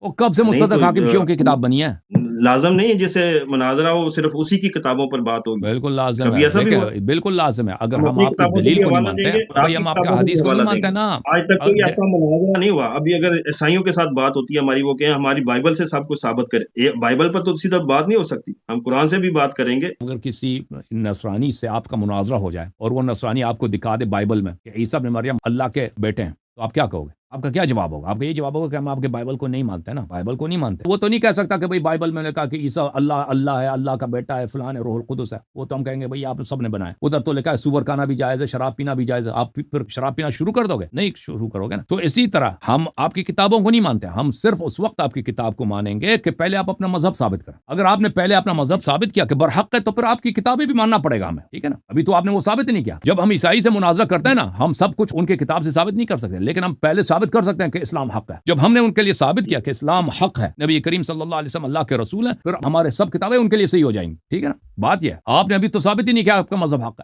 और कब से नहीं तो मुस्तदरक हाकिम शियों की किताब बनी है? लाजम नहीं है जैसे मुनाजरा हो सिर्फ उसी की किताबों पर बात होगी, बिल्कुल लाज़िम कभी है। ऐसा भी हुआ। देखिए, बिल्कुल लाज़िम है। अगर हम हम अपनी आपकी किताबों से दलील भी को नहीं हवाला मानते देंगे हैं, और तो भाई आपकी हम आपके किताबों से भी हदीस को नहीं हवाला मानते देंगे। ना। आज तक कोई दे ऐसा मुनाजरा नहीं हुआ। अभी अगर ईसाइयों के साथ बात होती है हमारी, वो कहें हमारी बाइबल से सब कुछ साबित करें, ये बाइबल पर तो सीधा बात नहीं हो सकती, हम कुरान से भी बात करेंगे। अगर किसी नसरानी से आपका मुनाज़रा हो जाए और वो नसरानी आपको दिखा दे बाइबल में कि ईसा इब्न मरियम अल्लाह के बेटे हैं, तो आप क्या कहोगे? आपका क्या जवाब होगा? आपका ये जवाब होगा कि हम आपके बाइबल को नहीं मानते ना, बाइबल को नहीं मानते। वो तो नहीं कह सकता कि भाई बाइबल में लिखा कि ईसा अल्लाह अल्लाह है, अल्लाह का बेटा है, फलान है, रूहुल कुदस है। वो तो हम कहेंगे भाई आप सब ने बनाया। उधर तो लिखा है सूअर खाना भी जायज़ है, शराब पीना भी जायज़ है। आप फिर शराब पीना शुरू कर दोगे? नहीं शुरू करोगे ना। तो इसी तरह हम आपकी किताबों को नहीं मानते, हम सिर्फ उस वक्त आपकी किताब को मानेंगे कि पहले आप अपना मजहब साबित करें। अगर आपने पहले अपना मजहब साबित किया कि बरहक है, तो फिर आपकी किताबें भी मानना पड़ेगा हमें, ठीक है ना? अभी तो आपने वो साबित नहीं किया। जब हम ईसाई से मुनाजरा करते हैं ना, हम सब कुछ उनके किताब से साबित नहीं कर सकते, लेकिन हम पहले साबित कर सकते हैं कि इस्लाम हक है। जब हमने उनके लिए साबित किया कि इस्लाम हक है, नबी करीम सल्लल्लाहु अलैहि वसल्लम अल्लाह के रसूल हैं, फिर हमारे सब किताबें उनके लिए सही हो जाएंगी, ठीक है ना? बात यह है, आपने अभी तो साबित ही नहीं किया आपका मजहब हक है।